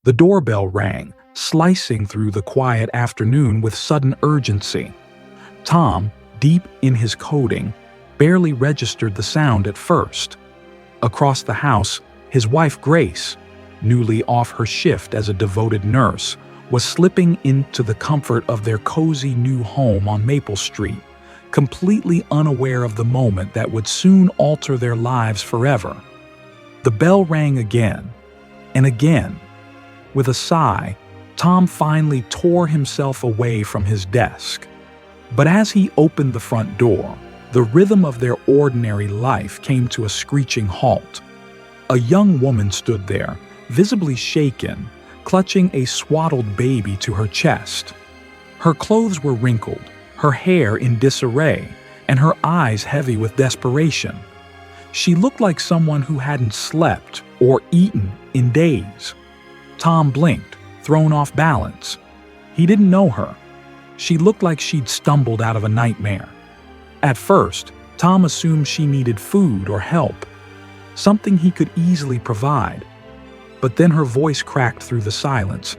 The doorbell rang, slicing through the quiet afternoon with sudden urgency. Tom, deep in his coding, barely registered the sound at first. Across the house, his wife Grace, newly off her shift as a devoted nurse, was slipping into the comfort of their cozy new home on Maple Street, completely unaware of the moment that would soon alter their lives forever. The bell rang again, and again. With a sigh, Tom finally tore himself away from his desk. But as he opened the front door, the rhythm of their ordinary life came to a screeching halt. A young woman stood there, visibly shaken, clutching a swaddled baby to her chest. Her clothes were wrinkled, her hair in disarray, and her eyes heavy with desperation. She looked like someone who hadn't slept or eaten in days. Tom blinked, thrown off balance. He didn't know her. She looked like she'd stumbled out of a nightmare. At first, Tom assumed she needed food or help, something he could easily provide. But then her voice cracked through the silence,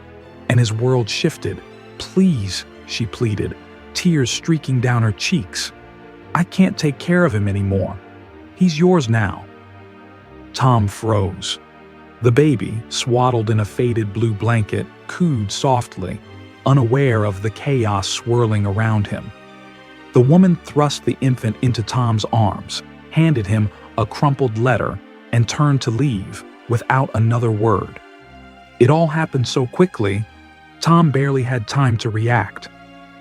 and his world shifted. "Please," she pleaded, tears streaking down her cheeks. "I can't take care of him anymore. He's yours now." Tom froze. The baby, swaddled in a faded blue blanket, cooed softly, unaware of the chaos swirling around him. The woman thrust the infant into Tom's arms, handed him a crumpled letter, and turned to leave without another word. It all happened so quickly, Tom barely had time to react.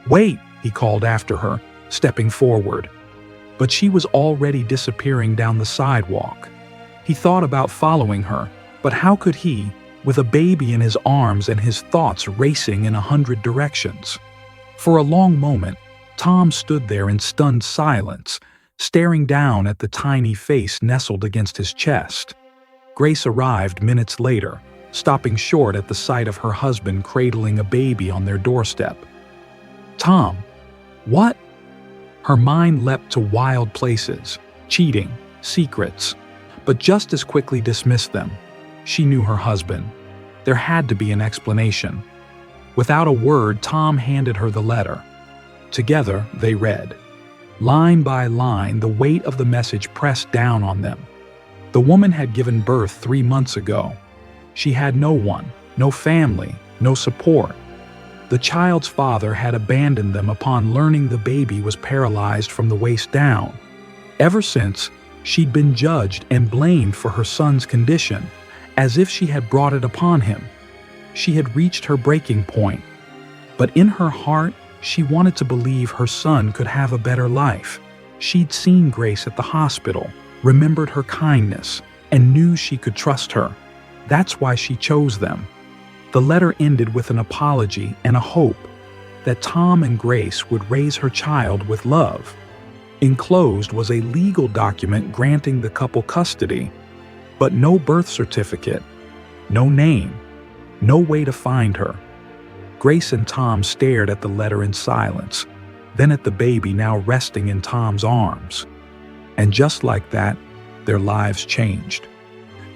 "Wait," he called after her, stepping forward. But she was already disappearing down the sidewalk. He thought about following her, but how could he, with a baby in his arms and his thoughts racing in 100 directions? For a long moment, Tom stood there in stunned silence, staring down at the tiny face nestled against his chest. Grace arrived minutes later, stopping short at the sight of her husband cradling a baby on their doorstep. "Tom, what?" Her mind leapt to wild places, cheating, secrets, but just as quickly dismissed them. She knew her husband. There had to be an explanation. Without a word, Tom handed her the letter. Together, they read. Line by line, the weight of the message pressed down on them. The woman had given birth 3 months ago. She had no one, no family, no support. The child's father had abandoned them upon learning the baby was paralyzed from the waist down. Ever since, she'd been judged and blamed for her son's condition, as if she had brought it upon him. She had reached her breaking point. But in her heart, she wanted to believe her son could have a better life. She'd seen Grace at the hospital, remembered her kindness, and knew she could trust her. That's why she chose them. The letter ended with an apology and a hope that Tom and Grace would raise her child with love. Enclosed was a legal document granting the couple custody, but no birth certificate, no name, no way to find her. Grace and Tom stared at the letter in silence, then at the baby now resting in Tom's arms. And just like that, their lives changed.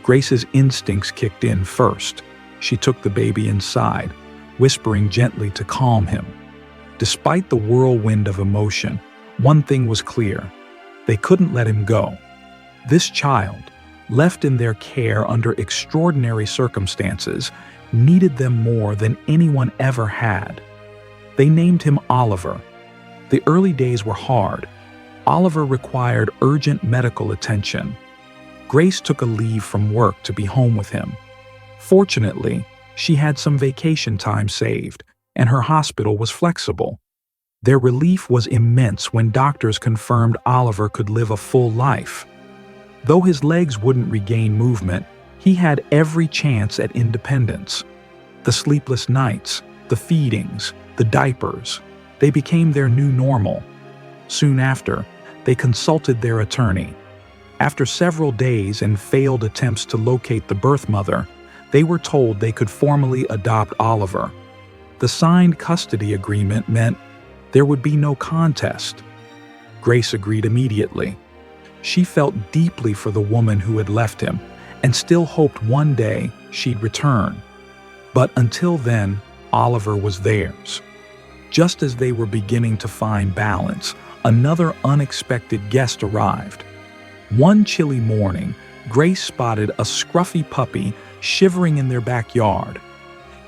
Grace's instincts kicked in first. She took the baby inside, whispering gently to calm him. Despite the whirlwind of emotion, one thing was clear. They couldn't let him go. This child, left in their care under extraordinary circumstances, needed them more than anyone ever had. They named him Oliver. The early days were hard. Oliver required urgent medical attention. Grace took a leave from work to be home with him. Fortunately, she had some vacation time saved, and her hospital was flexible. Their relief was immense when doctors confirmed Oliver could live a full life. Though his legs wouldn't regain movement, he had every chance at independence. The sleepless nights, the feedings, the diapers, they became their new normal. Soon after, they consulted their attorney. After several days and failed attempts to locate the birth mother, they were told they could formally adopt Oliver. The signed custody agreement meant there would be no contest. Grace agreed immediately. She felt deeply for the woman who had left him and still hoped one day she'd return. But until then, Oliver was theirs. Just as they were beginning to find balance, another unexpected guest arrived. One chilly morning, Grace spotted a scruffy puppy shivering in their backyard.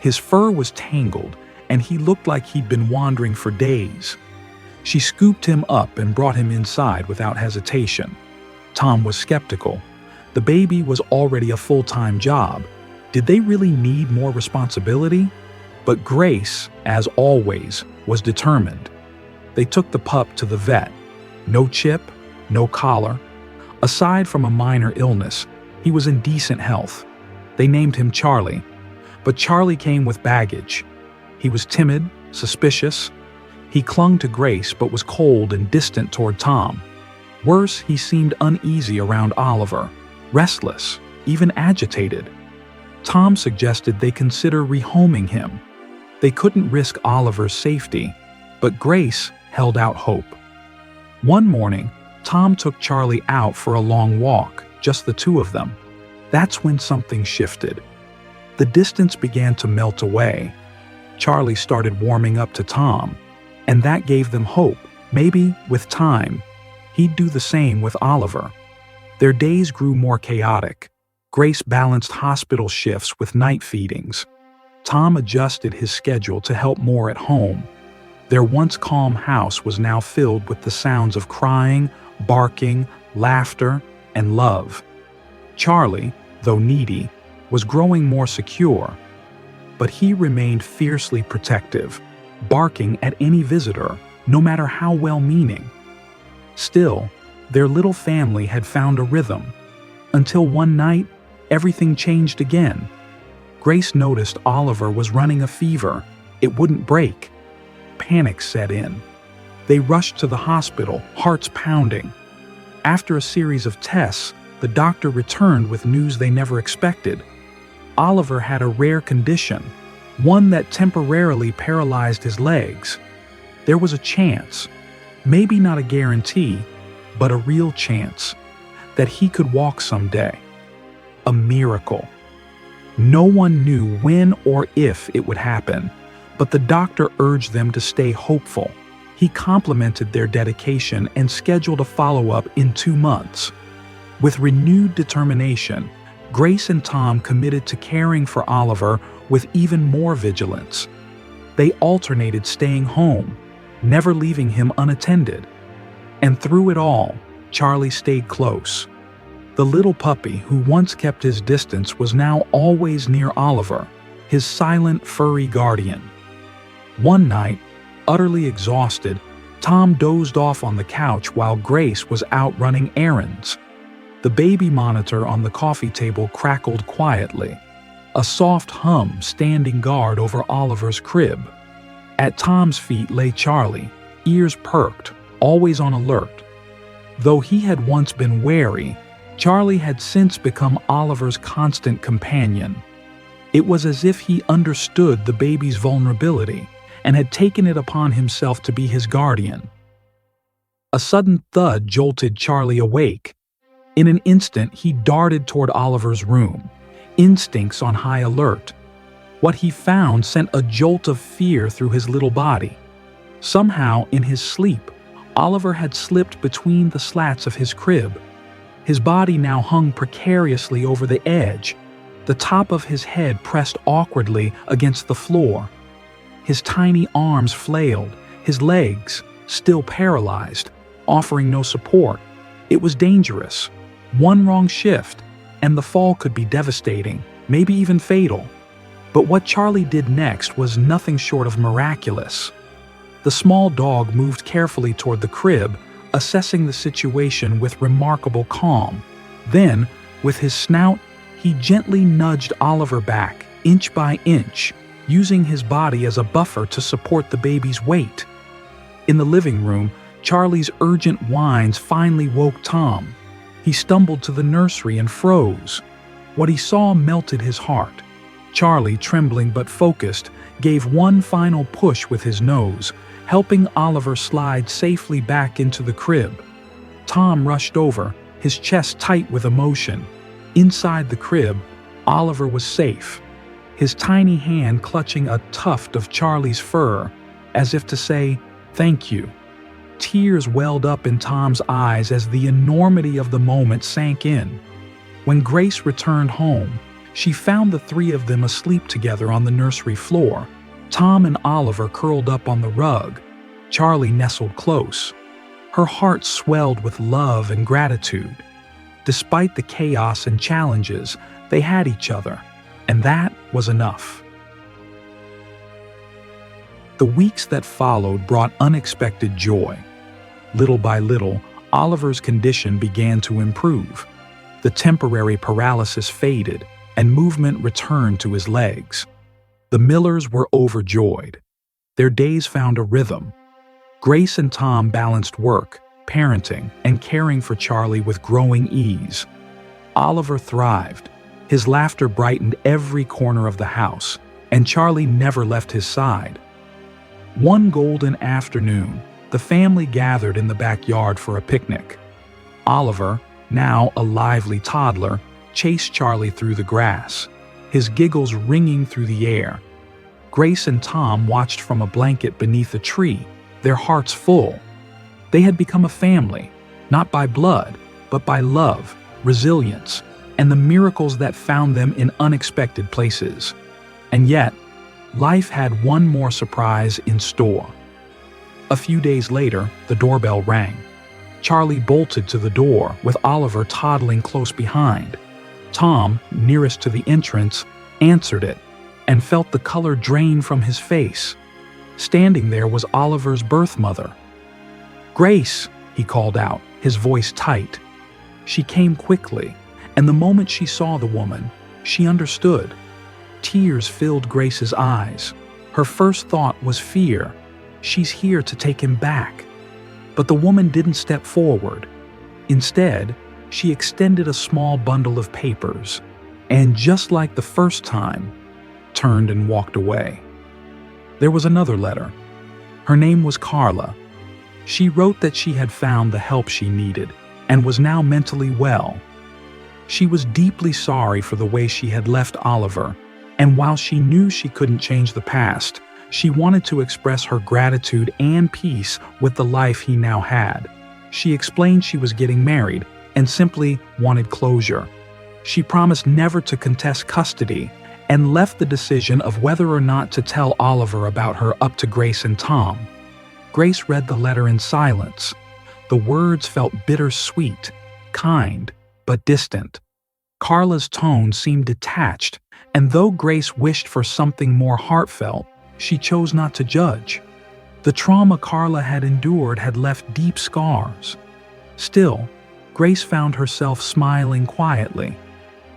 His fur was tangled, and he looked like he'd been wandering for days. She scooped him up and brought him inside without hesitation. Tom was skeptical. The baby was already a full-time job. Did they really need more responsibility? But Grace, as always, was determined. They took the pup to the vet. No chip, no collar. Aside from a minor illness, he was in decent health. They named him Charlie. But Charlie came with baggage. He was timid, suspicious. He clung to Grace but was cold and distant toward Tom. Worse, he seemed uneasy around Oliver, restless, even agitated. Tom suggested they consider rehoming him. They couldn't risk Oliver's safety, but Grace held out hope. One morning, Tom took Charlie out for a long walk, just the two of them. That's when something shifted. The distance began to melt away. Charlie started warming up to Tom, and that gave them hope. Maybe, with time, he'd do the same with Oliver. Their days grew more chaotic. Grace balanced hospital shifts with night feedings. Tom adjusted his schedule to help more at home. Their once calm house was now filled with the sounds of crying, barking, laughter, and love. Charlie, though needy, was growing more secure, but he remained fiercely protective, barking at any visitor, no matter how well-meaning. Still, their little family had found a rhythm, until one night, everything changed again. Grace noticed Oliver was running a fever. It wouldn't break. Panic set in. They rushed to the hospital, hearts pounding. After a series of tests, the doctor returned with news they never expected. Oliver had a rare condition, one that temporarily paralyzed his legs. There was a chance, maybe not a guarantee, but a real chance, that he could walk someday. A miracle. No one knew when or if it would happen, but the doctor urged them to stay hopeful. He complimented their dedication and scheduled a follow-up in 2 months. With renewed determination, Grace and Tom committed to caring for Oliver with even more vigilance. They alternated staying home, never leaving him unattended. And through it all, Charlie stayed close. The little puppy who once kept his distance was now always near Oliver, his silent, furry guardian. One night, utterly exhausted, Tom dozed off on the couch while Grace was out running errands. The baby monitor on the coffee table crackled quietly, a soft hum standing guard over Oliver's crib. At Tom's feet lay Charlie, ears perked, always on alert. Though he had once been wary, Charlie had since become Oliver's constant companion. It was as if he understood the baby's vulnerability and had taken it upon himself to be his guardian. A sudden thud jolted Charlie awake. In an instant, he darted toward Oliver's room, instincts on high alert. What he found sent a jolt of fear through his little body. Somehow, in his sleep, Oliver had slipped between the slats of his crib. His body now hung precariously over the edge, the top of his head pressed awkwardly against the floor. His tiny arms flailed, his legs, still paralyzed, offering no support. It was dangerous. One wrong shift, and the fall could be devastating, maybe even fatal. But what Charlie did next was nothing short of miraculous. The small dog moved carefully toward the crib, assessing the situation with remarkable calm. Then, with his snout, he gently nudged Oliver back, inch by inch, using his body as a buffer to support the baby's weight. In the living room, Charlie's urgent whines finally woke Tom. He stumbled to the nursery and froze. What he saw melted his heart. Charlie, trembling but focused, gave one final push with his nose, helping Oliver slide safely back into the crib. Tom rushed over, his chest tight with emotion. Inside the crib, Oliver was safe. his tiny hand clutching a tuft of Charlie's fur, as if to say, "Thank you." Tears welled up in Tom's eyes as the enormity of the moment sank in. When Grace returned home, she found the three of them asleep together on the nursery floor, Tom and Oliver curled up on the rug, Charlie nestled close. Her heart swelled with love and gratitude. Despite the chaos and challenges, they had each other, and that was enough. The weeks that followed brought unexpected joy. Little by little, Oliver's condition began to improve. The temporary paralysis faded, and movement returned to his legs. The Millers were overjoyed. Their days found a rhythm. Grace and Tom balanced work, parenting, and caring for Charlie with growing ease. Oliver thrived. His laughter brightened every corner of the house, and Charlie never left his side. One golden afternoon, the family gathered in the backyard for a picnic. Oliver, now a lively toddler, chased Charlie through the grass, his giggles ringing through the air. Grace and Tom watched from a blanket beneath a tree, their hearts full. They had become a family, not by blood, but by love, resilience, and the miracles that found them in unexpected places. And yet, life had one more surprise in store. A few days later, the doorbell rang. Charlie bolted to the door, with Oliver toddling close behind. Tom, nearest to the entrance, answered it, and felt the color drain from his face. Standing there was Oliver's birth mother. "Grace," he called out, his voice tight. She came quickly, and the moment she saw the woman, she understood. Tears filled Grace's eyes. Her first thought was fear. She's here to take him back. But the woman didn't step forward. Instead, she extended a small bundle of papers, and just like the first time, turned and walked away. There was another letter. Her name was Carla. She wrote that she had found the help she needed and was now mentally well. She was deeply sorry for the way she had left Oliver, and while she knew she couldn't change the past, she wanted to express her gratitude and peace with the life he now had. She explained she was getting married and simply wanted closure. She promised never to contest custody and left the decision of whether or not to tell Oliver about her up to Grace and Tom. Grace read the letter in silence. The words felt bittersweet, kind, but distant. Carla's tone seemed detached, and though Grace wished for something more heartfelt, she chose not to judge. The trauma Carla had endured had left deep scars. Still, Grace found herself smiling quietly.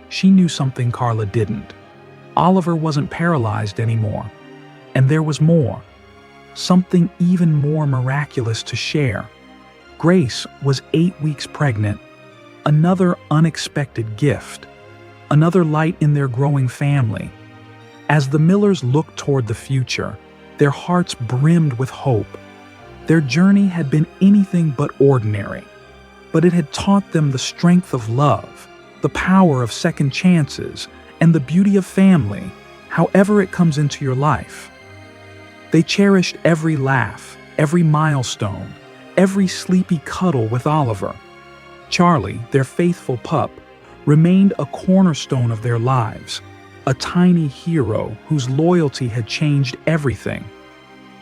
She knew something Carla didn't. Oliver wasn't paralyzed anymore. And there was more. Something even more miraculous to share. Grace was 8 weeks pregnant. Another unexpected gift. Another light in their growing family. As the Millers looked toward the future, their hearts brimmed with hope. Their journey had been anything but ordinary, but it had taught them the strength of love, the power of second chances, and the beauty of family, however it comes into your life. They cherished every laugh, every milestone, every sleepy cuddle with Oliver. Charlie, their faithful pup, remained a cornerstone of their lives, a tiny hero whose loyalty had changed everything.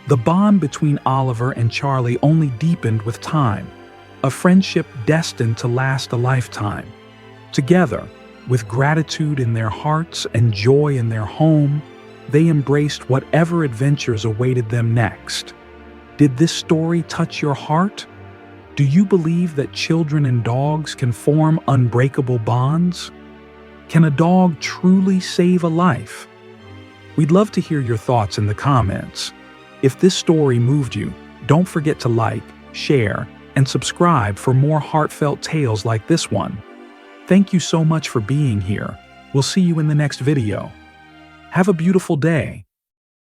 The bond between Oliver and Charlie only deepened with time, a friendship destined to last a lifetime. Together, with gratitude in their hearts and joy in their home, they embraced whatever adventures awaited them next. Did this story touch your heart? Do you believe that children and dogs can form unbreakable bonds? Can a dog truly save a life? We'd love to hear your thoughts in the comments. If this story moved you, don't forget to like, share, and subscribe for more heartfelt tales like this one. Thank you so much for being here. We'll see you in the next video. Have a beautiful day.